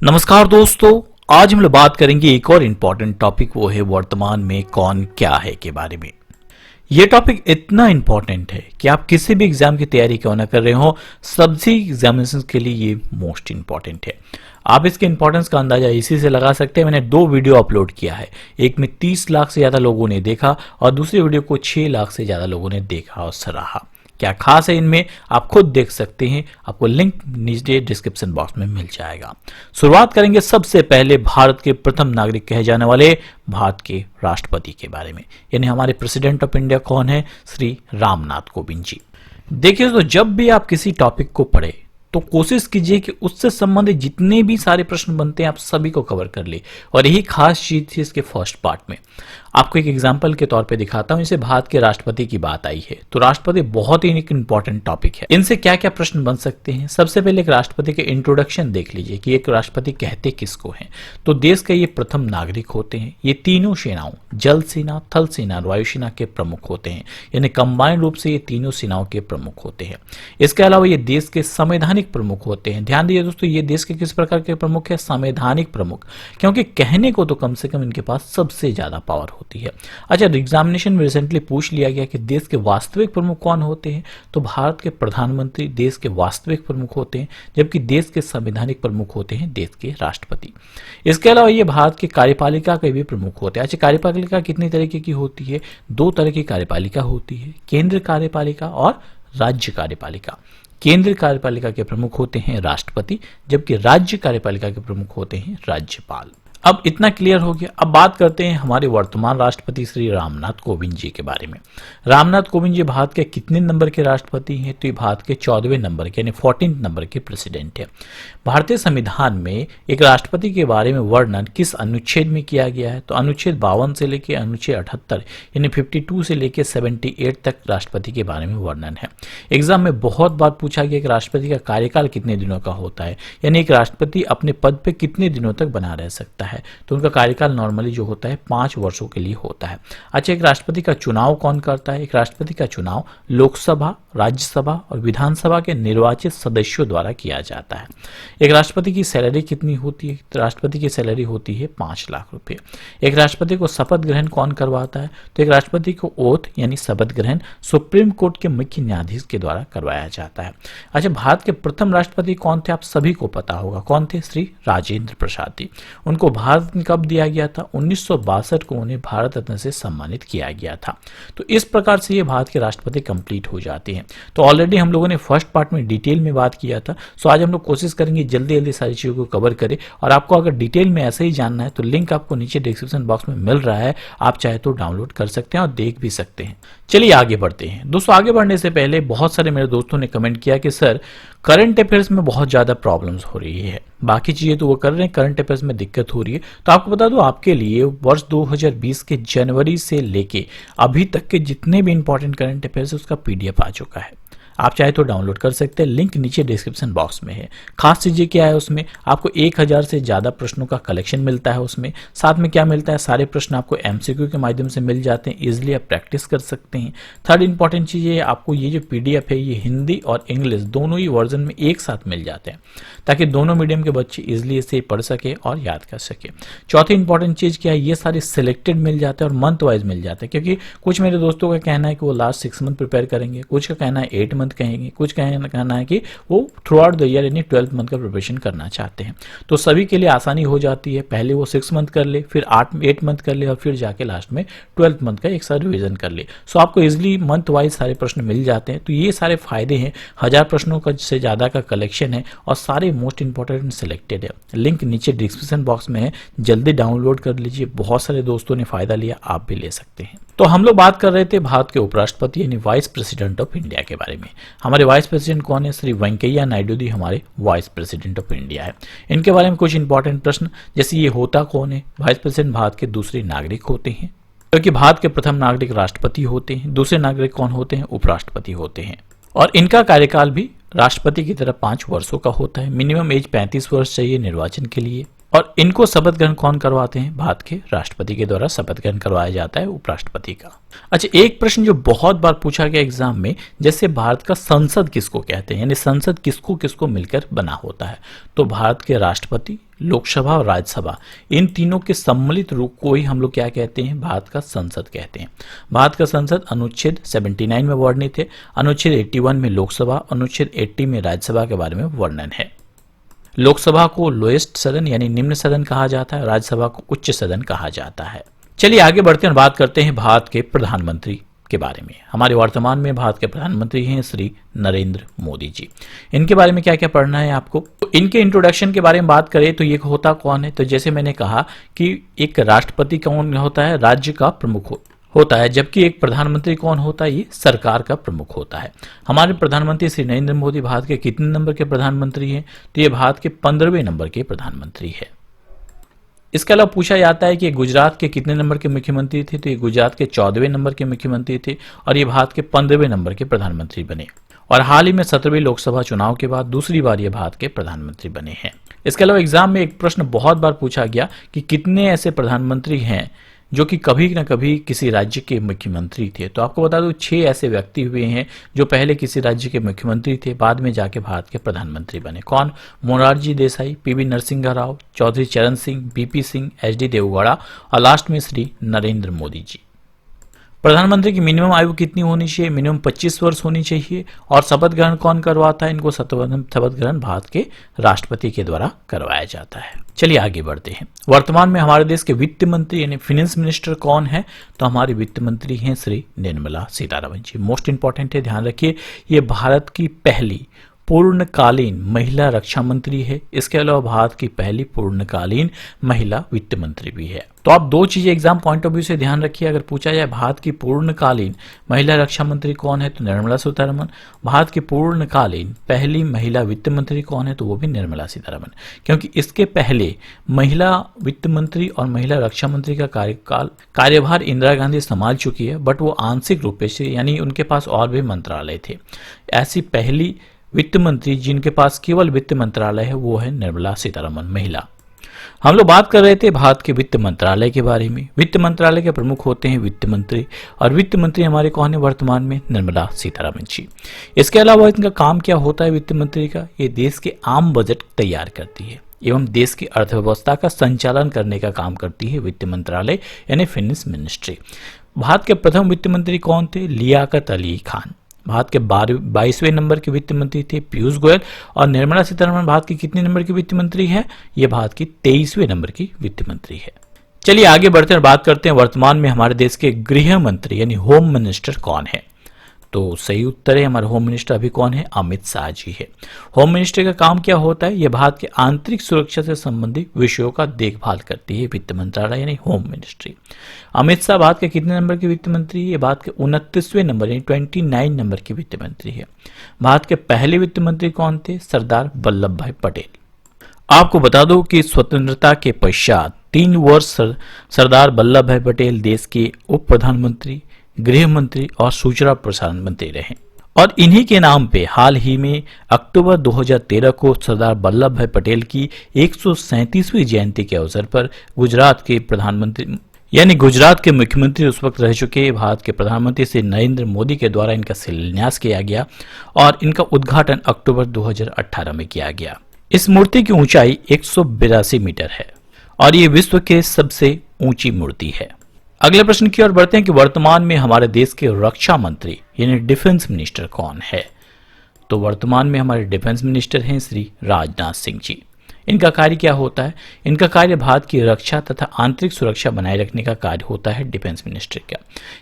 नमस्कार दोस्तों। आज हम लोग बात करेंगे एक और इम्पॉर्टेंट टॉपिक, वो है वर्तमान में कौन क्या है के बारे में। ये टॉपिक इतना इम्पॉर्टेंट है कि आप किसी भी एग्जाम की तैयारी क्यों ना कर रहे हो, सब्जी एग्जामिनेशन के लिए ये मोस्ट इम्पॉर्टेंट है। आप इसके इंपॉर्टेंस का अंदाजा इसी से लगा सकते हैं। मैंने 2 वीडियो अपलोड किया है, एक में 30 लाख से ज्यादा लोगों ने देखा और दूसरी वीडियो को 6 लाख से ज्यादा लोगों ने देखा और सराहा। क्या खास है इनमें, आप खुद देख सकते हैं। आपको लिंक नीचे डिस्क्रिप्शन बॉक्स में मिल जाएगा। शुरुआत करेंगे सबसे पहले भारत के प्रथम नागरिक कहे जाने वाले भारत के राष्ट्रपति के बारे में, यानी हमारे प्रेसिडेंट ऑफ इंडिया कौन है? श्री रामनाथ कोविंद जी। देखिए तो जब भी आप किसी टॉपिक को पढ़े तो कोशिश कीजिए कि उससे संबंधित जितने भी सारे प्रश्न बनते हैं आप सभी को कवर कर ले, और यही खास चीज थी इसके फर्स्ट पार्ट में। आपको एक एग्जांपल के तौर पे दिखाता हूं। इसे भारत के राष्ट्रपति की बात आई है तो राष्ट्रपति बहुत ही एक इंपॉर्टेंट टॉपिक है। इनसे क्या क्या प्रश्न बन सकते हैं? सबसे पहले एक राष्ट्रपति के इंट्रोडक्शन देख लीजिए कि एक राष्ट्रपति कहते किसको हैं। तो देश के ये प्रथम नागरिक होते हैं। ये तीनों सेनाओं, जल सेना, थल सेना, वायुसेना के प्रमुख होते हैं, यानी कंबाइंड रूप से ये तीनों सेनाओं के प्रमुख होते हैं। इसके अलावा ये देश के संवैधानिक प्रमुख होते हैं। ध्यान दीजिए दोस्तों, ये देश के किस प्रकार के प्रमुख है? संवैधानिक प्रमुख, क्योंकि कहने को तो कम से कम इनके पास सबसे ज्यादा पावर होती है। अच्छा, एग्जामिनेशन में रिसेंटली पूछ लिया गया कि देश के वास्तविक प्रमुख कौन होते हैं, तो भारत के प्रधानमंत्री देश के वास्तविक प्रमुख होते हैं, जबकि देश के संवैधानिक प्रमुख होते हैं देश के राष्ट्रपति। इसके अलावा ये भारत की कार्यपालिका के भी प्रमुख होते हैं। अच्छा, कार्यपालिका कितनी तरीके की होती है? 2 तरह की कार्यपालिका होती है, केंद्र कार्यपालिका और राज्य कार्यपालिका। केंद्र कार्यपालिका के प्रमुख होते हैं राष्ट्रपति, जबकि राज्य कार्यपालिका के प्रमुख होते हैं राज्यपाल। अब इतना क्लियर हो गया। अब बात करते हैं हमारे वर्तमान राष्ट्रपति श्री रामनाथ कोविंद जी के बारे में। रामनाथ कोविंद जी भारत के कितने नंबर के राष्ट्रपति हैं? तो ये भारत के 14वें नंबर के, यानी 14 नंबर के प्रेसिडेंट है। भारतीय संविधान में एक राष्ट्रपति के बारे में वर्णन किस अनुच्छेद में किया गया है? तो अनुच्छेद 52 से लेकर अनुच्छेद 78 यानी 52 से लेकर 78 तक राष्ट्रपति के बारे में वर्णन है। एग्जाम में बहुत बार पूछा गया कि राष्ट्रपति का कार्यकाल कितने दिनों का होता है, यानी एक राष्ट्रपति अपने पद पे कितने दिनों तक बना रह सकता है। तो उनका कार्यकाल नॉर्मली जो होता है 5 वर्षों के लिए होता है। अच्छा, एक राष्ट्रपति का चुनाव कौन करता है? एक राष्ट्रपति का चुनाव लोकसभा, राज्यसभा और विधानसभा के निर्वाचित सदस्यों द्वारा किया जाता है। एक राष्ट्रपति की सैलरी कितनी होती है? तो राष्ट्रपति की सैलरी होती है 5 लाख रुपए। एक राष्ट्रपति को शपथ ग्रहण कौन करवाता है? तो एक राष्ट्रपति को ओथ यानी शपथ ग्रहण सुप्रीम कोर्ट के मुख्य न्यायाधीश के द्वारा करवाया जाता है। अच्छा, भारत के प्रथम राष्ट्रपति कौन थे? आप सभी को पता होगा कौन थे? श्री राजेंद्र प्रसाद जी। उनको भारत में कब दिया गया था? 1962 को उन्हें भारत रत्न से सम्मानित किया गया था। तो इस प्रकार से ये भारत के राष्ट्रपति कंप्लीट हो जाते हैं। तो ऑलरेडी हम लोगों ने फर्स्ट पार्ट में डिटेल में बात किया था। सो आज हम लोग कोशिश करेंगे जल्दी जल्दी सारी चीजों को कवर करें। और आपको अगर डिटेल में ऐसे ही जानना है तो लिंक आपको नीचे डिस्क्रिप्शन बॉक्स में मिल रहा है, आप चाहे तो डाउनलोड कर सकते हैं और देख भी सकते हैं। चलिए आगे बढ़ते हैं दोस्तों। आगे बढ़ने से पहले बहुत सारे मेरे दोस्तों ने कमेंट किया कि सर करंट अफेयर्स में बहुत ज्यादा प्रॉब्लम्स हो रही है, बाकी चीजें तो वो कर रहे हैं, करंट अफेयर्स में दिक्कत हो रही है। तो आपको बता दूं, आपके लिए वर्ष 2020 के जनवरी से लेके अभी तक के जितने भी इंपॉर्टेंट करंट अफेयर्स है उसका पीडीएफ आ चुका है। आप चाहे तो डाउनलोड कर सकते हैं, लिंक नीचे डिस्क्रिप्शन बॉक्स में है। खास चीजें क्या है उसमें? आपको 1000 से ज्यादा प्रश्नों का कलेक्शन मिलता है उसमें। साथ में क्या मिलता है? सारे प्रश्न आपको एमसीक्यू के माध्यम से मिल जाते हैं, इजिली आप प्रैक्टिस कर सकते हैं। थर्ड इंपॉर्टेंट चीज ये, आपको ये जो पीडीएफ है ये हिंदी और इंग्लिश दोनों ही वर्जन में एक साथ मिल जाते हैं, ताकि दोनों मीडियम के बच्चे इजिली इसे पढ़ सके और याद कर सके। चौथी इंपॉर्टेंट चीज क्या है? ये सारे सिलेक्टेड मिल जाते हैं और मंथ वाइज मिल जाते हैं, क्योंकि कुछ मेरे दोस्तों का कहना है कि वो लास्ट 6 मंथ प्रिपेयर करेंगे, कुछ का कहना है 8 मंथ कहेंगे, कुछ कहना है कि वो थ्रू आउट द ईयर यानी 12 मंथ का प्रिपरेशन करना चाहते हैं। तो सभी के लिए आसानी हो जाती है, पहले वो 6 मंथ कर ले, फिर 8 मंथ कर ले और फिर जाके लास्ट में 12 मंथ का एक साथ रिवीजन कर ले। सो आपको इजिली मंथ वाइज सारे प्रश्न मिल जाते हैं। तो ये सारे फायदे हैं। 1000 प्रश्नों का से ज्यादा का कलेक्शन है और सारे मोस्ट इंपॉर्टेंट सिलेक्टेड है। लिंक नीचे डिस्क्रिप्शन बॉक्स में है, जल्दी डाउनलोड कर लीजिए। बहुत सारे दोस्तों ने फायदा लिया, आप भी ले सकते हैं। तो हम लोग बात कर रहे थे भारत के उपराष्ट्रपति यानी वाइस प्रेसिडेंट ऑफ इंडिया के बारे में। हमारे वाइस प्रेसिडेंट कौन है? श्री वेंकैया नायडू जी हमारे वाइस प्रेसिडेंट ऑफ इंडिया है। इनके बारे में कुछ इंपॉर्टेंट प्रश्न, जैसे ये होता कौन है? वाइस प्रेसिडेंट भारत के दूसरे नागरिक होते हैं, क्योंकि भारत के प्रथम नागरिक राष्ट्रपति होते हैं। दूसरे नागरिक कौन होते हैं? उपराष्ट्रपति होते हैं। और इनका कार्यकाल भी राष्ट्रपति की तरह 5 वर्षों का होता है। मिनिमम एज 35 वर्ष चाहिए निर्वाचन के लिए। और इनको शपथ ग्रहण कौन करवाते हैं? भारत के राष्ट्रपति के द्वारा शपथ ग्रहण करवाया जाता है उपराष्ट्रपति का। अच्छा, एक प्रश्न जो बहुत बार पूछा गया एग्जाम में, जैसे भारत का संसद किसको कहते हैं, यानी संसद किसको किसको मिलकर बना होता है? तो भारत के राष्ट्रपति, लोकसभा और राज्यसभा, इन तीनों के सम्मिलित रूप को ही हम लोग क्या कहते हैं, भारत का संसद कहते हैं। भारत का संसद अनुच्छेद 79 में वर्णित है, अनुच्छेद 81 में लोकसभा, अनुच्छेद 80 में राज्यसभा के बारे में वर्णन है। लोकसभा को लोएस्ट सदन यानी निम्न सदन कहा जाता है, राज्यसभा को उच्च सदन कहा जाता है। चलिए आगे बढ़ते हैं, बात करते हैं भारत के प्रधानमंत्री के बारे में। हमारे वर्तमान में भारत के प्रधानमंत्री हैं श्री नरेंद्र मोदी जी। इनके बारे में क्या क्या पढ़ना है आपको, तो इनके इंट्रोडक्शन के बारे में बात करें तो ये होता कौन है, तो जैसे मैंने कहा कि एक राष्ट्रपति कौन होता है, राज्य का प्रमुख होता है, जबकि एक प्रधानमंत्री कौन होता है, ये सरकार का प्रमुख होता है। हमारे प्रधानमंत्री श्री नरेंद्र मोदी भारत के कितने नंबर के प्रधानमंत्री हैं, तो ये भारत के 15वें नंबर के प्रधानमंत्री है। इसके अलावा पूछा जाता है कि गुजरात के कितने नंबर के मुख्यमंत्री थे, तो ये गुजरात के 14वें नंबर के मुख्यमंत्री थे और ये भारत के 15वें नंबर के प्रधानमंत्री बने और हाल ही में 17वें लोकसभा चुनाव के बाद दूसरी बार ये भारत के प्रधानमंत्री बने हैं। इसके अलावा एग्जाम में एक प्रश्न बहुत बार पूछा गया कि कितने ऐसे प्रधानमंत्री हैं जो कि कभी न कभी किसी राज्य के मुख्यमंत्री थे, तो आपको बता दूं 6 ऐसे व्यक्ति हुए हैं जो पहले किसी राज्य के मुख्यमंत्री थे, बाद में जाके भारत के प्रधानमंत्री बने। कौन, मोरारजी देसाई, पीवी नरसिंह राव, चौधरी चरण सिंह, बीपी सिंह, एचडी देवगौड़ा और लास्ट में श्री नरेंद्र मोदी जी। प्रधानमंत्री की मिनिमम आयु कितनी होनी चाहिए, मिनिमम 25 वर्ष होनी चाहिए। और शपथ ग्रहण कौन करवाता है इनको, शपथ ग्रहण भारत के राष्ट्रपति के द्वारा करवाया जाता है। चलिए आगे बढ़ते हैं, वर्तमान में हमारे देश के वित्त मंत्री यानी फाइनेंस मिनिस्टर कौन है, तो हमारे वित्त मंत्री हैं श्री निर्मला सीतारमण जी। मोस्ट इंपॉर्टेंट है, ध्यान रखिए, ये भारत की पहली पूर्णकालीन महिला रक्षा मंत्री है। इसके अलावा भारत की पहली पूर्णकालीन महिला वित्त मंत्री भी है। तो आप 2 चीजें एग्जाम पॉइंट ऑफ व्यू से ध्यान रखिए, अगर पूछा जाए भारत की पूर्णकालीन महिला रक्षा मंत्री कौन है, तो निर्मला सीतारमण। भारत की पूर्णकालीन पहली महिला वित्त मंत्री कौन है, तो वो भी निर्मला सीतारमण, क्योंकि इसके पहले महिला वित्त मंत्री और महिला रक्षा मंत्री का कार्यभार इंदिरा गांधी संभाल चुकी है, बट वो आंशिक रूप से, यानी उनके पास और भी मंत्रालय थे। ऐसी पहली वित्त मंत्री जिनके पास केवल वित्त मंत्रालय है वो है निर्मला सीतारमण, महिला। हम लोग बात कर रहे थे भारत के वित्त मंत्रालय के बारे में। वित्त मंत्रालय के प्रमुख होते हैं वित्त मंत्री और वित्त मंत्री हमारे कौन है वर्तमान में, निर्मला सीतारमण जी। इसके अलावा इनका काम क्या होता है वित्त मंत्री का, ये देश के आम बजट तैयार करती है एवं देश की अर्थव्यवस्था का संचालन करने का काम करती है वित्त मंत्रालय यानी फाइनेंस मिनिस्ट्री। भारत के प्रथम वित्त मंत्री कौन थे, लियाकत अली खान। भारत के 22वें नंबर के वित्त मंत्री थे पीयूष गोयल। और निर्मला सीतारमण भारत की कितने नंबर की वित्त मंत्री है, ये भारत की 23वें नंबर की वित्त मंत्री है। चलिए आगे बढ़ते हैं, बात करते हैं वर्तमान में हमारे देश के गृह मंत्री यानी होम मिनिस्टर कौन है, तो सही उत्तर है हमारे होम मिनिस्टर अभी कौन है, अमित शाह जी है। होम मिनिस्टर का काम क्या होता है, यह भारत के आंतरिक सुरक्षा से संबंधित विषयों का देखभाल करती है वित्त मंत्रालय यानी होम मिनिस्ट्री। अमित शाह भारत के कितने नंबर के वित्त मंत्री है, ये भारत के 29वें नंबर यानी 29 नंबर के वित्त मंत्री है। भारत के पहले वित्त मंत्री कौन थे, सरदार वल्लभ भाई पटेल। आपको बता दो कि स्वतंत्रता के पश्चात 3 वर्ष सरदार वल्लभ भाई पटेल देश के उप प्रधानमंत्री, गृह मंत्री और सूचना प्रसारण मंत्री रहे और इन्हीं के नाम पे हाल ही में अक्टूबर 2013 को सरदार वल्लभ भाई पटेल की 137वीं जयंती के अवसर पर गुजरात के प्रधानमंत्री यानी गुजरात के मुख्यमंत्री उस वक्त रह चुके भारत के प्रधानमंत्री श्री नरेंद्र मोदी के द्वारा इनका शिलान्यास किया गया और इनका उद्घाटन अक्टूबर 2018 में किया गया। इस मूर्ति की ऊंचाई 182 मीटर है और ये विश्व के सबसे ऊंची मूर्ति है। अगले प्रश्न की ओर बढ़ते हैं कि वर्तमान में हमारे देश के रक्षा मंत्री यानी डिफेंस मिनिस्टर कौन है, तो वर्तमान में हमारे डिफेंस मिनिस्टर हैं श्री राजनाथ सिंह जी। इनका कार्य क्या होता है, इनका कार्य भारत की रक्षा तथा आंतरिक सुरक्षा बनाए रखने का कार्य होता है डिफेंस मिनिस्टर का।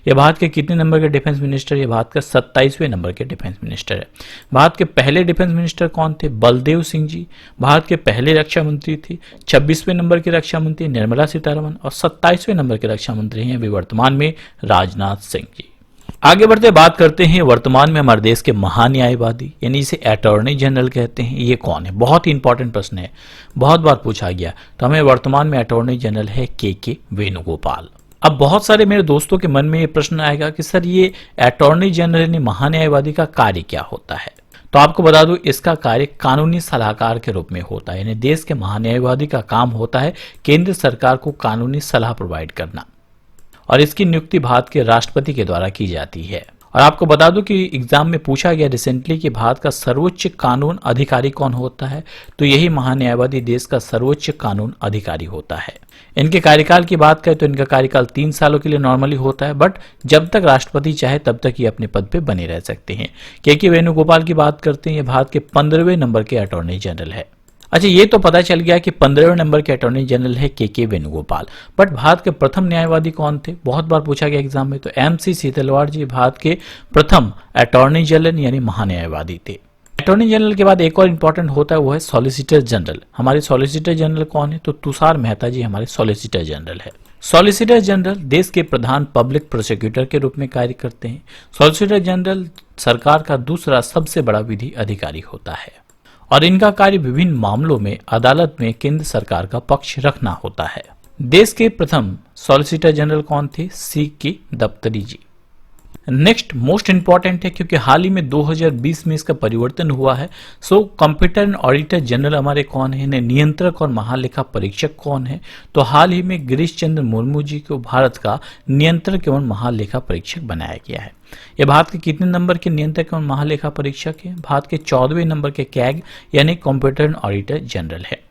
यह भारत के कितने नंबर के डिफेंस मिनिस्टर, यह भारत का 27वें नंबर के डिफेंस मिनिस्टर है। भारत के पहले डिफेंस मिनिस्टर कौन थे, बलदेव सिंह जी। भारत के पहले रक्षा मंत्री थे 26वें नंबर के रक्षा मंत्री निर्मला सीतारमण और 27वें नंबर के रक्षा मंत्री हैं अभी वर्तमान में राजनाथ सिंह जी। आगे बढ़ते बात करते हैं वर्तमान में हमारे देश के महान्यायवादी यानी इसे अटॉर्नी जनरल कहते हैं, ये कौन है, बहुत ही इंपॉर्टेंट प्रश्न है, बहुत बार पूछा गया। तो हमें वर्तमान में अटॉर्नी जनरल है के वेणुगोपाल। अब बहुत सारे मेरे दोस्तों के मन में ये प्रश्न आएगा कि सर ये अटॉर्नी जनरल यानी महान्यायवादी का कार्य क्या होता है, तो आपको बता दूं इसका कार्य कानूनी सलाहकार के रूप में होता है। यानी देश के महान्यायवादी का काम होता है केंद्र सरकार को कानूनी सलाह प्रोवाइड करना और इसकी नियुक्ति भारत के राष्ट्रपति के द्वारा की जाती है और आपको बता दूं कि एग्जाम में पूछा गया रिसेंटली कि भारत का सर्वोच्च कानून अधिकारी कौन होता है, तो यही महान्यायवादी देश का सर्वोच्च कानून अधिकारी होता है। इनके कार्यकाल की बात करें तो इनका कार्यकाल 3 सालों के लिए नॉर्मली होता है, बट जब तक राष्ट्रपति चाहे तब तक ये अपने पद पे बने रह सकते हैं। के वेणुगोपाल की बात करते हैं, ये भारत के 15वें नंबर के अटॉर्नी जनरल है। अच्छा, ये तो पता चल गया कि 15वें नंबर के अटॉर्नी जनरल है के वेणुगोपाल, बट भारत के प्रथम न्यायवादी कौन थे, बहुत बार पूछा गया एग्जाम में, तो MC सीतलवाड़ जी भारत के प्रथम अटॉर्नी जनरल यानी महान्यायवादी थे। अटॉर्नी जनरल के बाद एक और इंपॉर्टेंट होता है, वो है सॉलिसिटर जनरल। हमारे सॉलिसिटर जनरल कौन है, तो तुषार मेहता जी हमारे सॉलिसिटर जनरल है। सॉलिसिटर जनरल देश के प्रधान पब्लिक प्रोसिक्यूटर के रूप में कार्य करते हैं। सॉलिसिटर जनरल सरकार का दूसरा सबसे बड़ा विधि अधिकारी होता है और इनका कार्य विभिन्न मामलों में अदालत में केंद्र सरकार का पक्ष रखना होता है। देश के प्रथम सॉलिसिटर जनरल कौन थे, CK दफ्तरी जी। नेक्स्ट मोस्ट इंपॉर्टेंट है क्योंकि हाल ही में 2020 में इसका परिवर्तन हुआ है। सो कंप्यूटर ऑडिटर जनरल हमारे कौन है, नियंत्रक और महालेखा परीक्षक कौन है, तो हाल ही में गिरीश चंद्र मुर्मू जी को भारत का नियंत्रक एवं महालेखा परीक्षक बनाया गया है। ये भारत के कितने नंबर के नियंत्रक एवं महालेखा परीक्षक है, भारत के 14वें नंबर के कैग यानी कंप्यूटर ऑडिटर जनरल है।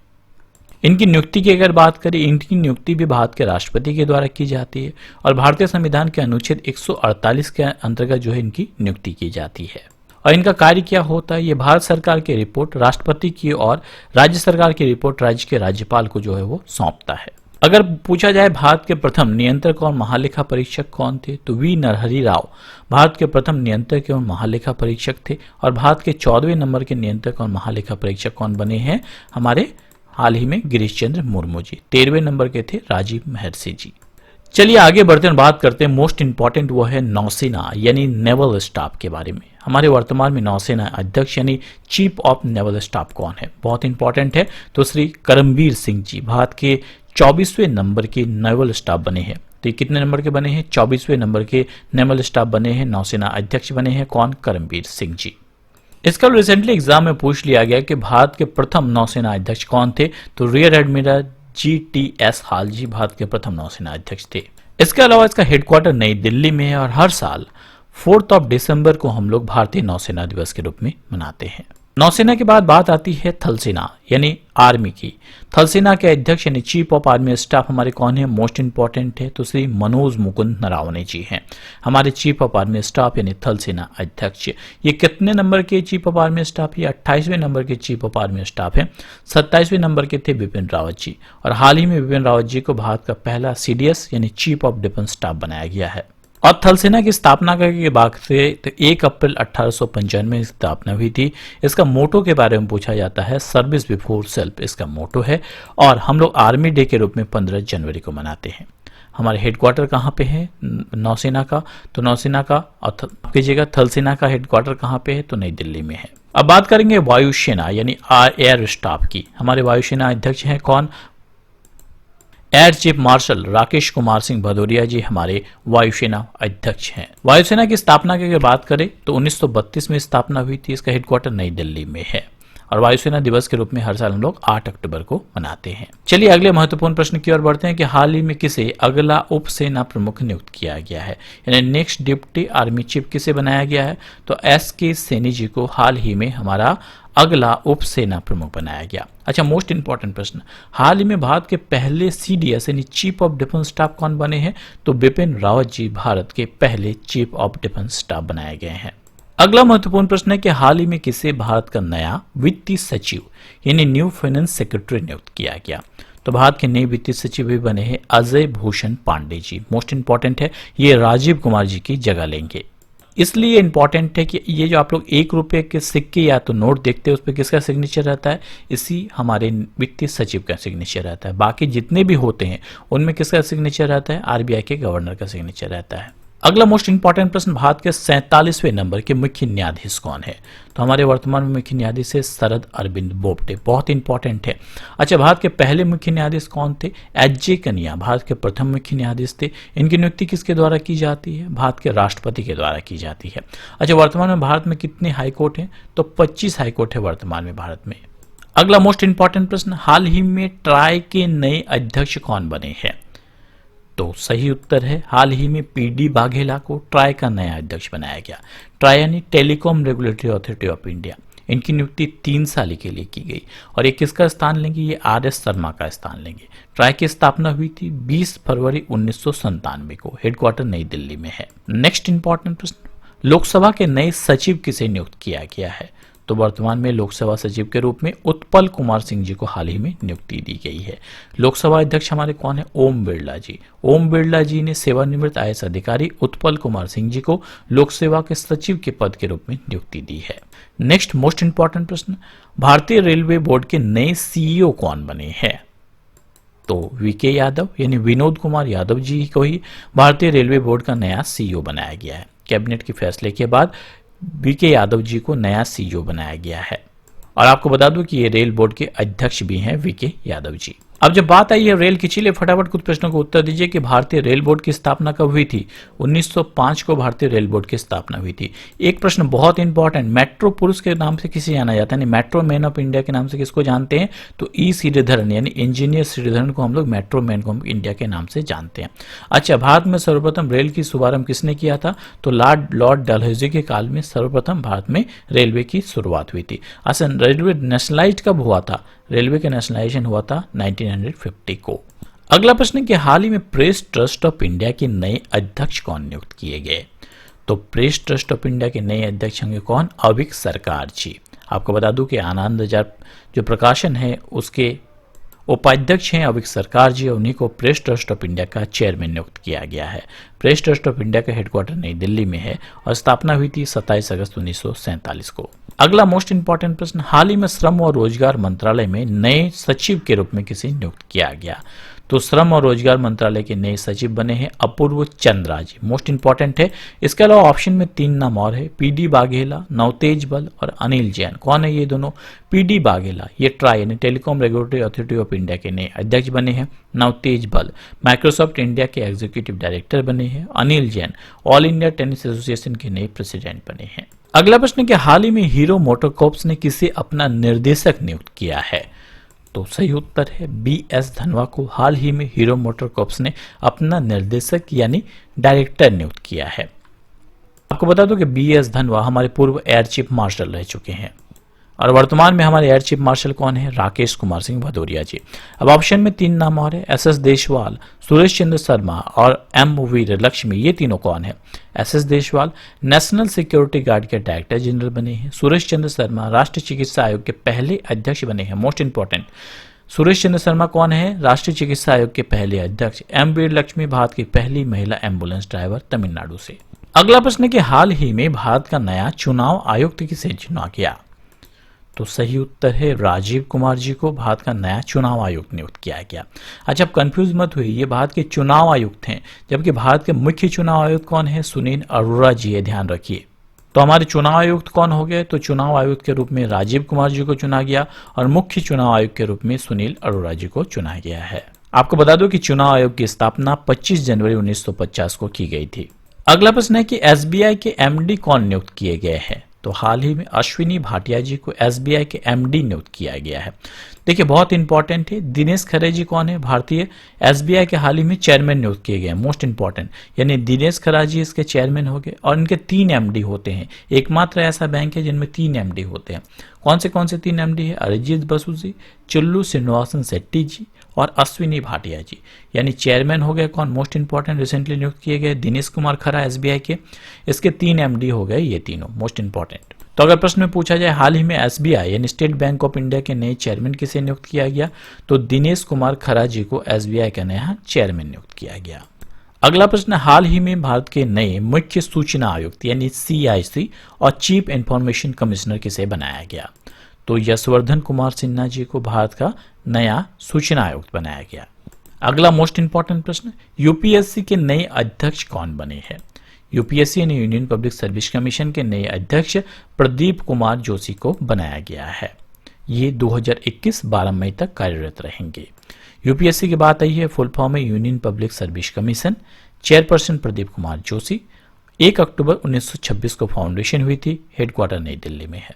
इनकी नियुक्ति की अगर बात करें, इनकी नियुक्ति भी भारत के राष्ट्रपति के द्वारा की जाती है और भारतीय संविधान के अनुच्छेद 148 के अंतर्गत जो है इनकी नियुक्ति की जाती है। और इनका कार्य क्या होता है, ये भारत सरकार की रिपोर्ट राष्ट्रपति की और राज्य सरकार की रिपोर्ट राज्य के राज्यपाल को जो है वो सौंपता है। अगर पूछा जाए भारत के प्रथम नियंत्रक और महालेखा परीक्षक कौन थे, तो V नरहरि राव भारत के प्रथम नियंत्रक एवं महालेखा परीक्षक थे और भारत के 14वें नंबर के नियंत्रक और महालेखा परीक्षक कौन बने हैं, हमारे हाल ही में गिरीश चंद्र मुर्मू जी। 13वें नंबर के थे राजीव महर्षि जी। चलिए आगे बढ़ते हैं, बात करते हैं मोस्ट इंपॉर्टेंट, वो है नौसेना यानी नेवल स्टाफ के बारे में। हमारे वर्तमान में नौसेना अध्यक्ष यानी चीफ ऑफ नेवल स्टाफ कौन है, बहुत इंपॉर्टेंट है, तो श्री करमबीर सिंह जी भारत के 24वें नंबर के नेवल स्टाफ बने हैं। तो ये कितने नंबर के बने हैं, 24वें नंबर के नेवल स्टाफ बने हैं, नौसेना अध्यक्ष बने हैं कौन, करमबीर सिंह जी। इसका रिसेंटली एग्जाम में पूछ लिया गया कि भारत के प्रथम नौसेना अध्यक्ष कौन थे, तो रियर एडमिरल GTS हाल जी भारत के प्रथम नौसेना अध्यक्ष थे। इसके अलावा इसका हेडक्वार्टर नई दिल्ली में है और हर साल 4 दिसंबर को हम लोग भारतीय नौसेना दिवस के रूप में मनाते हैं। नौसेना के बाद बात आती है थल सेना यानी आर्मी की। थल सेना के अध्यक्ष यानी चीफ ऑफ आर्मी स्टाफ हमारे कौन है, मोस्ट इंपॉर्टेंट है, तो श्री मनोज मुकुंद नरावने जी हैं हमारे चीफ ऑफ आर्मी स्टाफ यानी थल सेना अध्यक्ष। ये कितने नंबर के चीफ ऑफ आर्मी स्टाफ, ये 28वें नंबर के चीफ ऑफ आर्मी स्टाफ है। 27वें नंबर के थे बिपिन रावत जी और हाल ही में बिपिन रावत जी को भारत का पहला CDS यानी चीफ ऑफ डिफेंस स्टाफ बनाया गया है। और थल सेना की स्थापना की बात से तो 1 अप्रैल 1895 में स्थापना हुई थी। इसका मोटो के बारे में पूछा जाता है, सर्विस बिफोर सेल्फ इसका मोटो है और हम लोग आर्मी डे के रूप में 15 जनवरी को मनाते हैं। हमारे हेडक्वार्टर कहाँ पे है नौसेना का, तो नौसेना का कीजिएगा थल सेना का हेडक्वार्टर कहाँ पे है, तो नई दिल्ली में है। अब बात करेंगे वायुसेना यानी एयर स्टाफ की। हमारे वायुसेना अध्यक्ष हैं कौन, air chief marshal Rakesh Kumar Singh Bhadauria ji हमारे वायुसेना अध्यक्ष हैं। वायुसेना की स्थापना की अगर बात करें तो 1932 में स्थापना हुई थी। इसका हेडक्वार्टर नई दिल्ली में है और वायुसेना दिवस के रूप में हर साल हम लोग 8 अक्टूबर को मनाते हैं। चलिए अगले महत्वपूर्ण प्रश्न की ओर बढ़ते हैं कि हाल ही में किसे अगला उप सेना प्रमुख नियुक्त किया गया है, यानी नेक्स्ट डिप्टी आर्मी चीफ किसे बनाया गया है, तो SK सैनी जी को हाल ही में हमारा अगला उप सेना प्रमुख बनाया गया। अच्छा, मोस्ट इंपॉर्टेंट प्रश्न, हाल ही में भारत के पहले CDS यानी चीफ ऑफ डिफेंस स्टाफ कौन बने हैं, तो बिपिन रावत जी भारत के पहले चीफ ऑफ डिफेंस स्टाफ बनाए गए हैं। अगला महत्वपूर्ण प्रश्न है कि हाल ही में किसे भारत का नया वित्तीय सचिव यानी न्यू फाइनेंस सेक्रेटरी नियुक्त किया गया, तो भारत के नए वित्तीय सचिव भी बने हैं अजय भूषण पांडे जी। मोस्ट इंपॉर्टेंट है, ये राजीव कुमार जी की जगह लेंगे। इसलिए इंपॉर्टेंट है कि ये जो आप लोग 1 रुपए के सिक्के या तो नोट देखते हैं उस पर किसका सिग्नेचर रहता है, इसी हमारे वित्तीय सचिव का सिग्नेचर रहता है। बाकी जितने भी होते हैं उनमें किसका सिग्नेचर रहता है, RBI के गवर्नर का सिग्नेचर रहता है। अगला मोस्ट इंपॉर्टेंट प्रश्न, भारत के 47वें नंबर के मुख्य न्यायाधीश कौन है, तो हमारे वर्तमान में मुख्य न्यायाधीश है शरद अरविंद बोबडे, बहुत इंपॉर्टेंट है। अच्छा, भारत के पहले मुख्य न्यायाधीश कौन थे, HJ कनिया भारत के प्रथम मुख्य न्यायाधीश थे। इनकी नियुक्ति किसके द्वारा की जाती है, भारत के राष्ट्रपति के द्वारा की जाती है। अच्छा, वर्तमान में भारत में कितने हाईकोर्ट हैं, तो 25 हाईकोर्ट है वर्तमान में भारत में। अगला मोस्ट इंपॉर्टेंट प्रश्न, हाल ही में ट्राई के नए अध्यक्ष कौन बने हैं, तो सही उत्तर है हाल ही में पीडी वाघेला को ट्राई का नया अध्यक्ष बनाया गया। ट्राई यानी telecom regulatory authority of India. इनकी नियुक्ति 3 साल के लिए की गई और ये किसका स्थान लेंगे? ये आर.एस. शर्मा का स्थान लेंगे। ट्राई की स्थापना हुई थी 20 फरवरी 1997 को। हेडक्वार्टर नई दिल्ली में है। नेक्स्ट इंपॉर्टेंट प्रश्न, लोकसभा के नए सचिव किसे नियुक्त किया गया है? तो वर्तमान में लोकसभा सचिव के रूप में उत्पल कुमार सिंह जी को हाल ही में नियुक्ति दी गई है। लोकसभा अध्यक्ष हमारे कौन है? ओम बिरला जी। ओम बिरला जी ने सेवानिवृत्त आईएएस अधिकारी उत्पल कुमार सिंह जी को लोकसेवा के सचिव के पद के रूप में नियुक्ति दी है। नेक्स्ट मोस्ट इंपॉर्टेंट प्रश्न, भारतीय रेलवे बोर्ड के नए सीईओ कौन बने हैं? तो वीके यादव यानी विनोद कुमार यादव जी को ही भारतीय रेलवे बोर्ड का नया सीईओ बनाया गया है। कैबिनेट के फैसले के बाद वीके यादव जी को नया सीईओ बनाया गया है। और आपको बता दूं कि ये रेल बोर्ड के अध्यक्ष भी हैं वीके यादव जी। अब जब बात आई है रेल की, चलिए फटाफट कुछ प्रश्नों को उत्तर दीजिए कि भारतीय रेल बोर्ड की स्थापना कब हुई थी? 1905 को भारतीय रेल बोर्ड की स्थापना हुई थी। एक प्रश्न बहुत इंपॉर्टेंट, मेट्रो पुरुष के नाम से किसे जाना जाता है? यानी मेट्रो मैन ऑफ इंडिया के नाम से किसको जानते हैं? तो ई श्रीधरन यानी इंजीनियर श्रीधरन को हम लोग मेट्रो मैन ऑफ इंडिया के नाम से जानते हैं। अच्छा, भारत में सर्वप्रथम रेल की शुभारंभ किसने किया था? तो लॉर्ड डलहौजी के काल में सर्वप्रथम भारत में रेलवे की शुरुआत हुई थी। अच्छा, रेलवे नेशनलाइज कब हुआ था? रेलवे का नेशनलाइजेशन हुआ था 1950 को। अगला प्रश्न कि हाल ही में प्रेस ट्रस्ट ऑफ इंडिया के नए अध्यक्ष कौन नियुक्त किए गए? तो प्रेस ट्रस्ट ऑफ इंडिया के नए अध्यक्ष होंगे कौन? अविक सरकार जी। आपको बता दूं कि आनंद बाजार जो प्रकाशन है उसके उपाध्यक्ष हैं अविक सरकार जी, और उन्हीं को प्रेस ट्रस्ट ऑफ इंडिया का चेयरमैन नियुक्त किया गया है। प्रेस ट्रस्ट ऑफ इंडिया का हेडक्वार्टर नई दिल्ली में है और स्थापना हुई थी 27 अगस्त 1947 को। अगला मोस्ट इंपॉर्टेंट प्रश्न, हाल ही में श्रम और रोजगार मंत्रालय में नए सचिव के रूप में किसे नियुक्त किया गया? तो श्रम और रोजगार मंत्रालय के नए सचिव बने हैं अपूर्व चंद्रा जी। मोस्ट इंपॉर्टेंट है। इसके अलावा ऑप्शन में 3 नाम और है, पीडी वाघेला, नवतेज बल और अनिल जैन। कौन है ये दोनों? पीडी वाघेला ये ट्राई यानी telecom regulatory authority of India के नए अध्यक्ष बने हैं। नवतेज बल माइक्रोसॉफ्ट इंडिया के एग्जीक्यूटिव डायरेक्टर बने हैं। Anil Jain all India tennis association के नए प्रेसिडेंट बने हैं। अगला प्रश्न कि हाल ही में हीरो मोटरकॉर्प्स ने किसे अपना निर्देशक नियुक्त किया है? तो सही उत्तर है बी.एस. धनवा को हाल ही में हीरो मोटरकॉर्प्स ने अपना निर्देशक यानी डायरेक्टर नियुक्त किया है। आपको बता दूं कि बी.एस. धनवा हमारे पूर्व एयर चीफ मार्शल रह चुके हैं और वर्तमान में हमारे एयर चीफ मार्शल कौन है? राकेश कुमार सिंह भदौरिया जी। अब ऑप्शन में 3 नाम और है, एस.एस. देशवाल, सुरेश चंद्र शर्मा और एम वीर लक्ष्मी। ये तीनों कौन है? S S. Deshwal national security guard के डायरेक्टर जनरल बने हैं। सुरेश चंद्र शर्मा राष्ट्रीय चिकित्सा आयोग के पहले अध्यक्ष बने हैं। मोस्ट इंपॉर्टेंट, सुरेश चंद्र शर्मा कौन है? राष्ट्रीय चिकित्सा आयोग के पहले अध्यक्ष। एम वीर लक्ष्मी भारत की पहली महिला एम्बुलेंस ड्राइवर तमिलनाडु से। अगला प्रश्न कि हाल ही में भारत का नया चुनाव आयुक्त किसे चुना गया? तो सही उत्तर है राजीव कुमार जी को भारत का नया चुनाव आयुक्त नियुक्त किया गया। अच्छा, अब कंफ्यूज मत हुई, ये भारत के चुनाव आयुक्त हैं, जबकि भारत के मुख्य चुनाव आयुक्त कौन है? सुनील अरोड़ा जी है, ध्यान रखिए। तो हमारे चुनाव आयुक्त कौन हो गए? तो चुनाव आयुक्त के रूप में राजीव कुमार जी को चुना गया और मुख्य चुनाव आयुक्त के रूप में सुनील अरोड़ा जी को चुना गया है। आपको बता दो कि चुनाव आयोग की स्थापना 25 जनवरी 1950 को की गई थी। अगला प्रश्न है कि एसबीआई के एमडी कौन नियुक्त किए गए हैं? तो हाल ही में अश्विनी भाटिया जी को एसबीआई के एमडी नियुक्त किया गया है। देखिए बहुत इंपॉर्टेंट है, दिनेश खरे जी कौन है? भारतीय एसबीआई के हाल ही में चेयरमैन नियुक्त किए गए हैं। मोस्ट इंपॉर्टेंट, यानी दिनेश खरा जी इसके चेयरमैन हो गए और इनके 3 एमडी होते हैं। एकमात्र ऐसा बैंक है जिनमें 3 एमडी होते हैं। कौन से 3 एमडी है? अरिजीत बसु जी, चिल्लू श्रीनिवासन शेट्टी जी और अश्विनी भाटिया जी। यानी चेयरमैन हो गए कौन? मोस्ट इंपॉर्टेंट, रिसेंटली नियुक्त किए गए दिनेश कुमार खरा एसबीआई के। इसके 3 एमडी हो गए ये तीनों, मोस्ट इंपॉर्टेंट। तो अगर प्रश्न में पूछा जाए हाल ही में एसबीआई यानी स्टेट बैंक ऑफ इंडिया के नए चेयरमैन किसे नियुक्त किया गया? तो दिनेश कुमार खरा जी को एसबीआई का नया चेयरमैन नियुक्त किया गया। अगला प्रश्न, हाल ही में भारत के नए मुख्य सूचना आयुक्त यानी सीआईसी और चीफ इंफॉर्मेशन कमिश्नर किसे बनाया गया? तो यशवर्धन कुमार सिन्हा जी को भारत का नया सूचना आयुक्त बनाया गया। अगला मोस्ट इंपॉर्टेंट प्रश्न, यूपीएससी के नए अध्यक्ष कौन बने हैं? यूपीएससी यानी यूनियन पब्लिक सर्विस कमीशन के नए अध्यक्ष प्रदीप कुमार जोशी को बनाया गया है। ये 2021-12 मई तक कार्यरत रहेंगे। यूपीएससी की बात आई है, फुल फॉर्म है union public service commission. Chairperson Pradeep Kumar Joshi. 1 अक्टूबर 1926 को फाउंडेशन हुई थी। हेडक्वार्टर नई दिल्ली में है।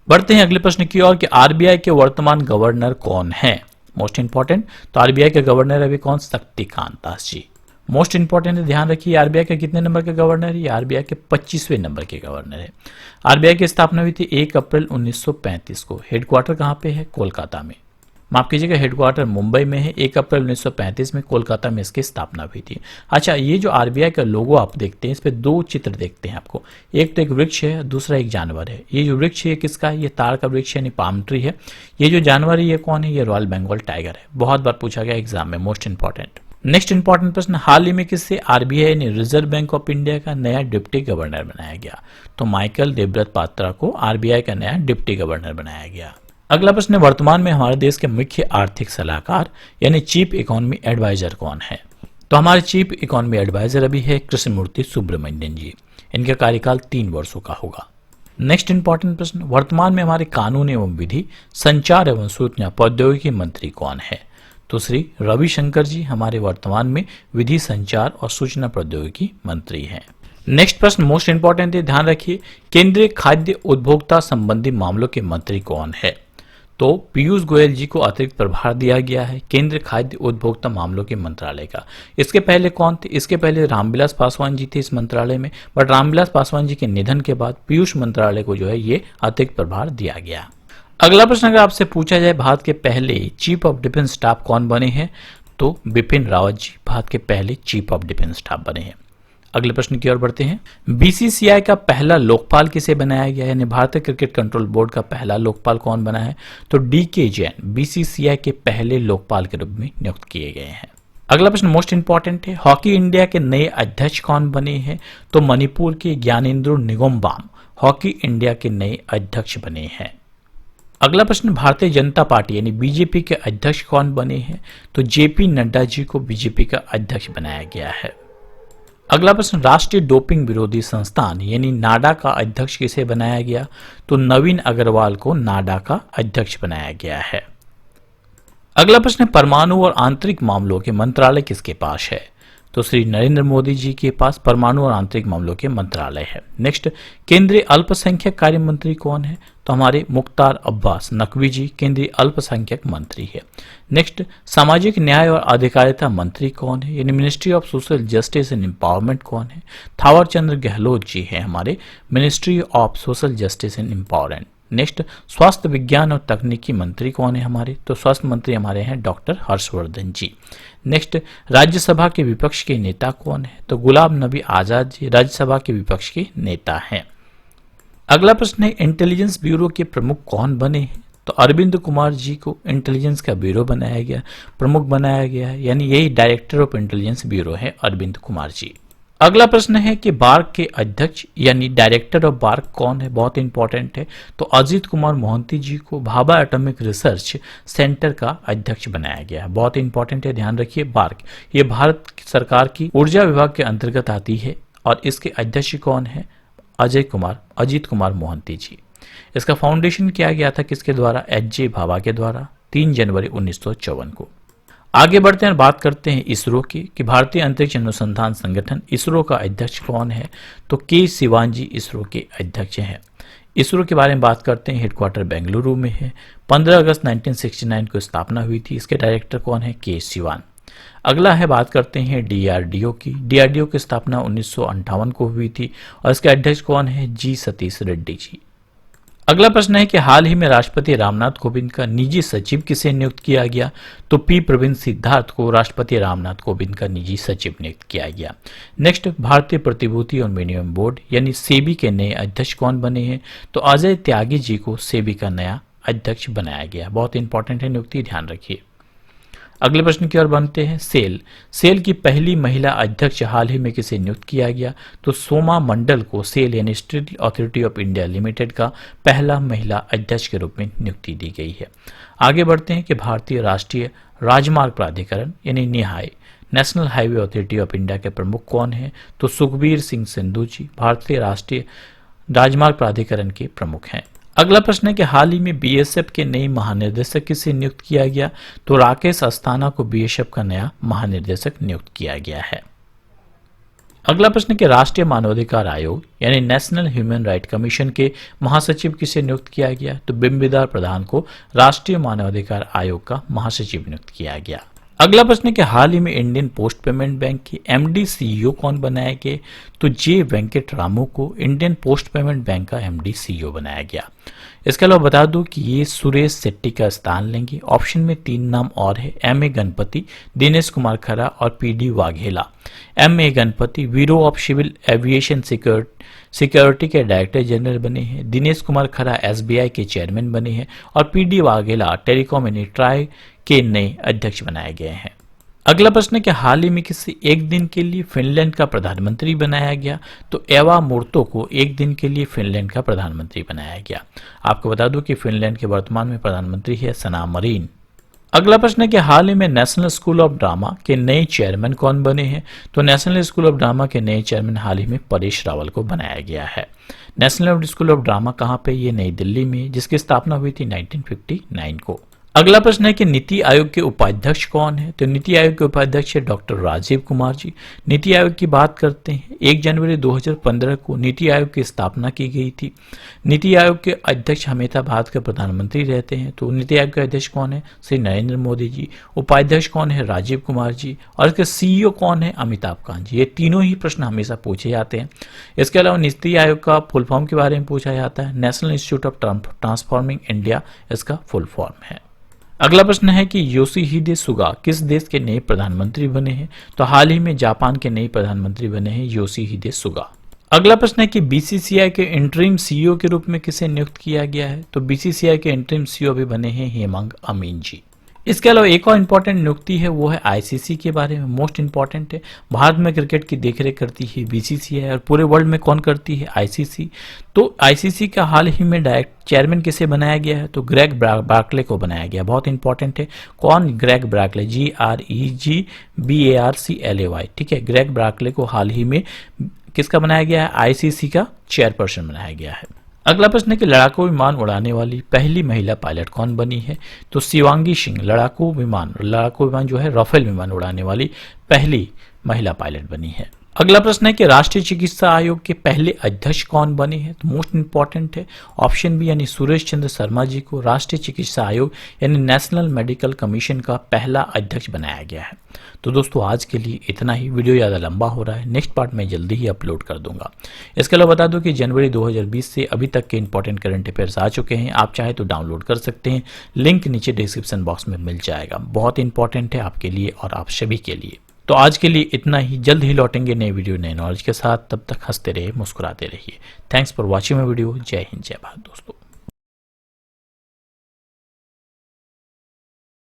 बढ़ते हैं अगले प्रश्न की ओर कि आरबीआई के वर्तमान गवर्नर कौन है? मोस्ट इंपॉर्टेंट, तो आरबीआई के गवर्नर अभी कौन? शक्तिकांत दास जी। मोस्ट इंपॉर्टेंट है, ध्यान रखिए आरबीआई का कितने नंबर का गवर्नर है, ये आरबीआई के 25वें नंबर के गवर्नर है। आरबीआई की स्थापना हुई थी 1 अप्रैल 1935 को। हेडक्वार्टर कहाँ पे है, कोलकाता में। माफ कीजिएगा, हेडक्वार्टर मुंबई में है। 1 अप्रैल 1935 में कोलकाता में इसकी स्थापना हुई थी। अच्छा, ये जो आरबीआई का लोगो आप देखते हैं, इस पे 2 चित्र देखते हैं आपको। एक तो एक वृक्ष है, दूसरा एक जानवर है। ये जो वृक्ष है किसका है, ये ताड़ का वृक्ष यानी पाम ट्री है। ये जो जानवर है ये कौन है, ये रॉयल बंगाल टाइगर है। बहुत बार पूछा गया एग्जाम में, मोस्ट इंपॉर्टेंट। नेक्स्ट इंपॉर्टेंट प्रश्न, हाल ही में किससे आरबीआई ने रिजर्व बैंक ऑफ इंडिया का नया डिप्टी गवर्नर बनाया गया। तो माइकल देवव्रत पात्रा को आरबीआई का नया डिप्टी गवर्नर बनाया गया। अगला प्रश्न है, वर्तमान में हमारे देश के मुख्य आर्थिक सलाहकार यानी चीफ इकोनॉमी एडवाइजर कौन है। तो हमारे चीफ इकोनॉमी एडवाइजर अभी है कृष्णमूर्ति सुब्रमण्यन जी। इनका कार्यकाल 3 वर्षों का होगा। नेक्स्ट इंपॉर्टेंट प्रश्न, वर्तमान में हमारे कानून एवं विधि, संचार एवं सूचना प्रौद्योगिकी मंत्री कौन है। तो श्री रविशंकर जी हमारे वर्तमान में विधि, संचार और सूचना प्रौद्योगिकी मंत्री हैं। नेक्स्ट प्रश्न मोस्ट इंपॉर्टेंट है, ध्यान रखिए, केंद्रीय खाद्य उपभोक्ता संबंधी मामलों के मंत्री कौन है। तो पीयूष गोयल जी को अतिरिक्त प्रभार दिया गया है केंद्रीय खाद्य उपभोक्ता मामलों के मंत्रालय का। इसके पहले कौन थे, इसके पहले रामविलास पासवान जी थे इस मंत्रालय में, बट रामविलास पासवान जी के निधन के बाद पीयूष मंत्रालय को जो है ये अतिरिक्त प्रभार दिया गया। अगला प्रश्न अगर आपसे पूछा जाए भारत के पहले चीफ ऑफ डिफेंस स्टाफ कौन बने हैं, तो बिपिन रावत जी भारत के पहले चीफ ऑफ डिफेंस स्टाफ बने हैं। अगले प्रश्न की ओर बढ़ते हैं, बीसीसीआई का पहला लोकपाल किसे बनाया गया है, यानी भारतीय क्रिकेट कंट्रोल बोर्ड का पहला लोकपाल कौन बना है। तो डीके जैन बीसीसीआई के पहले लोकपाल के रूप में नियुक्त किए गए हैं। अगला प्रश्न मोस्ट इंपॉर्टेंट है, हॉकी इंडिया के नए अध्यक्ष कौन बने हैं। तो मणिपुर के ज्ञानेंद्रो निगोम्बाम हॉकी इंडिया के नए अध्यक्ष बने हैं। अगला प्रश्न, भारतीय जनता पार्टी यानी बीजेपी के अध्यक्ष कौन बने हैं। तो जेपी नड्डा जी को बीजेपी का अध्यक्ष बनाया गया है। अगला प्रश्न, राष्ट्रीय डोपिंग विरोधी संस्थान यानी नाडा का अध्यक्ष किसे बनाया गया। तो नवीन अग्रवाल को नाडा का अध्यक्ष बनाया गया है। अगला प्रश्न, परमाणु और आंतरिक मामलों के मंत्रालय किसके पास है। तो श्री नरेंद्र मोदी जी के पास परमाणु और आंतरिक मामलों के मंत्रालय है। नेक्स्ट, केंद्रीय अल्पसंख्यक कार्य मंत्री कौन है। तो हमारे मुख्तार अब्बास नकवी जी केंद्रीय अल्पसंख्यक मंत्री है। नेक्स्ट, सामाजिक न्याय और अधिकारिता मंत्री कौन है, यानी ministry of social justice and empowerment कौन है। थावर चंद्र गहलोत जी हैं हमारे ministry of social justice and empowerment. Next, स्वास्थ्य विज्ञान और तकनीकी मंत्री कौन है हमारे। तो स्वास्थ्य मंत्री हमारे हैं डॉक्टर हर्षवर्धन जी। नेक्स्ट, राज्यसभा के विपक्ष के नेता कौन है। तो गुलाम नबी आजाद जी राज्यसभा के विपक्ष के नेता हैं। अगला प्रश्न है, इंटेलिजेंस ब्यूरो के प्रमुख कौन बने हैं। तो अरविंद कुमार जी को इंटेलिजेंस का ब्यूरो बनाया गया, प्रमुख बनाया गया है, यानी यही डायरेक्टर ऑफ इंटेलिजेंस ब्यूरो है अरविंद कुमार जी। अगला प्रश्न है कि बार्क के अध्यक्ष यानी डायरेक्टर ऑफ बार्क कौन है, बहुत इंपॉर्टेंट है। तो अजीत कुमार मोहंती जी को भाभा एटॉमिक रिसर्च सेंटर का अध्यक्ष बनाया गया है, बहुत इंपॉर्टेंट है, ध्यान रखिए। बार्क ये भारत सरकार की ऊर्जा विभाग के अंतर्गत आती है और इसके अध्यक्ष कौन है, अजीत कुमार मोहंती जी। इसका फाउंडेशन किया गया था किसके द्वारा, एच.जे. भाभा के द्वारा 3 जनवरी 1954 को। आगे बढ़ते हैं, बात करते हैं इसरो की कि भारतीय अंतरिक्ष अनुसंधान संगठन इसरो का अध्यक्ष कौन है। तो के सिवान जी इसरो के अध्यक्ष हैं। इसरो के बारे में बात करते हैं, हेडक्वार्टर बेंगलुरु में है। 15 अगस्त 1969 को स्थापना हुई थी। इसके डायरेक्टर कौन है, के सिवान। अगला है, बात करते हैं डीआरडीओ की। डीआरडीओ की स्थापना 1958 को हुई थी और इसके अध्यक्ष कौन है, जी सतीश रेड्डी जी। अगला प्रश्न है कि हाल ही में राष्ट्रपति रामनाथ कोविंद का निजी सचिव किसे नियुक्त किया गया। तो पी प्रवीण सिद्धार्थ को राष्ट्रपति रामनाथ कोविंद का निजी सचिव नियुक्त किया गया। नेक्स्ट, भारतीय प्रतिभूति और विनिमय बोर्ड यानी सेबी के नए अध्यक्ष कौन बने हैं। तो अजय त्यागी जी को सेबी का नया अध्यक्ष बनाया गया, बहुत इंपॉर्टेंट है नियुक्ति, ध्यान रखिए। अगले प्रश्न की ओर बनते हैं, सेल की पहली महिला अध्यक्ष हाल ही में किसे नियुक्त किया गया। तो सोमा मंडल को सेल यानी steel authority of India limited का पहला महिला अध्यक्ष के रूप में नियुक्ति दी गई है। आगे बढ़ते हैं कि भारतीय राष्ट्रीय राजमार्ग प्राधिकरण यानी निहाय national highway authority of India के प्रमुख कौन है। तो सुखबीर सिंह सिंधु जी भारतीय राष्ट्रीय राजमार्ग प्राधिकरण के प्रमुख हैं। अगला प्रश्न है कि हाल ही में बीएसएफ के नए महानिदेशक किसे नियुक्त किया गया। तो राकेश अस्थाना को बीएसएफ का नया महानिदेशक नियुक्त किया गया है। अगला प्रश्न कि राष्ट्रीय मानवाधिकार आयोग यानी नेशनल ह्यूमन राइट कमीशन के महासचिव किसे नियुक्त किया गया। तो बिंबिसार प्रधान को राष्ट्रीय मानवाधिकार आयोग का महासचिव नियुक्त किया गया। अगला प्रश्न है कि हाल ही में इंडियन पोस्ट पेमेंट बैंक के एमडी सीईओ कौन बनाए गए? तो जे वेंकट रामू को इंडियन पोस्ट पेमेंट बैंक का एमडी सीईओ बनाया गया। इसके अलावा बता दूं कि ये सुरेश शेट्टी का स्थान लेंगे। ऑप्शन में 3 नाम और है, एम ए गणपति, दिनेश कुमार खरा और P D Vaghela. M A Ganapathi bureau of civil aviation security के डायरेक्टर जनरल बने हैं। दिनेश कुमार खरा एसबीआई के चेयरमैन बने हैं और P D Vaghela telecom and try के नए अध्यक्ष बनाए गए हैं। अगला प्रश्न है कि हाल ही में किसी एक दिन के लिए फिनलैंड का प्रधानमंत्री बनाया गया? तो एवा मूर्तो को एक दिन के लिए फिनलैंड का प्रधानमंत्री बनाया गया। आपको बता दूं कि फिनलैंड के वर्तमान में प्रधानमंत्री है सना मरीन। अगला प्रश्न है कि हाल ही में नेशनल स्कूल ऑफ ड्रामा के नए चेयरमैन कौन बने हैं? तो नेशनल स्कूल ऑफ ड्रामा के नए चेयरमैन हाल ही में परेश रावल को बनाया गया है। नेशनल स्कूल ऑफ ड्रामा कहाँ पे? ये नई दिल्ली में, जिसकी स्थापना हुई थी 1959 को। अगला प्रश्न है कि नीति आयोग के उपाध्यक्ष कौन है? तो नीति आयोग के उपाध्यक्ष है डॉक्टर राजीव कुमार जी। नीति आयोग की बात करते हैं, 1 जनवरी 2015 को नीति आयोग की स्थापना की गई थी। नीति आयोग के अध्यक्ष हमेशा भारत के प्रधानमंत्री रहते हैं। तो नीति आयोग के अध्यक्ष कौन है? श्री नरेंद्र मोदी जी। उपाध्यक्ष कौन है? राजीव कुमार जी। और इसके सीईओ कौन है? अमिताभ कांत जी। ये तीनों ही प्रश्न हमेशा पूछे जाते हैं। इसके अलावा नीति आयोग का फुल फॉर्म के बारे में पूछा जाता है, national institute of transforming India इसका फुल फॉर्म है। अगला प्रश्न है कि योशिहिदे सुगा किस देश के नए प्रधानमंत्री बने हैं? तो हाल ही में जापान के नए प्रधानमंत्री बने हैं योशिहिदे सुगा। अगला प्रश्न है कि बीसीसीआई के इंटरिम सीईओ के रूप में किसे नियुक्त किया गया है? तो बीसीसीआई के इंटरिम सीईओ भी बने हैं हेमंग अमीन जी। इसके अलावा एक और इम्पोर्टेंट नियुक्ति है, वो है आईसीसी के बारे में, मोस्ट इंपॉर्टेंट है। भारत में क्रिकेट की देखरेख करती है बीसीसीआई और पूरे वर्ल्ड में कौन करती है? आईसीसी। तो आईसीसी का हाल ही में डायरेक्ट चेयरमैन किसे बनाया गया है? तो ग्रेग ब्राकले को बनाया गया। बहुत इंपॉर्टेंट है। कौन? Greg Barclay, GREGBARCLAY। ठीक है, ग्रेग ब्राकले को हाल ही में किसका बनाया गया है? आईसीसी का चेयरपर्सन बनाया गया है। अगला प्रश्न है कि लड़ाकू विमान उड़ाने वाली पहली महिला पायलट कौन बनी है? तो शिवांगी सिंह लड़ाकू विमान जो है राफेल विमान उड़ाने वाली पहली महिला पायलट बनी है। अगला प्रश्न है कि राष्ट्रीय चिकित्सा आयोग के पहले अध्यक्ष कौन बने हैं? तो मोस्ट इंपॉर्टेंट है, ऑप्शन बी यानी सुरेश चंद्र शर्मा जी को राष्ट्रीय चिकित्सा आयोग यानी नेशनल मेडिकल कमीशन का पहला अध्यक्ष बनाया गया है। तो दोस्तों आज के लिए इतना ही। वीडियो ज़्यादा लंबा हो रहा है, नेक्स्ट पार्ट में जल्दी ही अपलोड कर दूंगा। इसके अलावा बता दूं कि जनवरी 2020 से अभी तक के इंपॉर्टेंट करंट अफेयर्स आ चुके हैं। आप चाहे तो डाउनलोड कर सकते हैं, लिंक नीचे डिस्क्रिप्शन बॉक्स में मिल जाएगा। बहुत इंपॉर्टेंट है आपके लिए और आप सभी के लिए। तो आज के लिए इतना ही। जल्द ही लौटेंगे नए वीडियो नए नॉलेज के साथ। तब तक हंसते रहिए, मुस्कुराते रहिए। Thanks for watching my video. जय हिंद, जय भारत दोस्तों।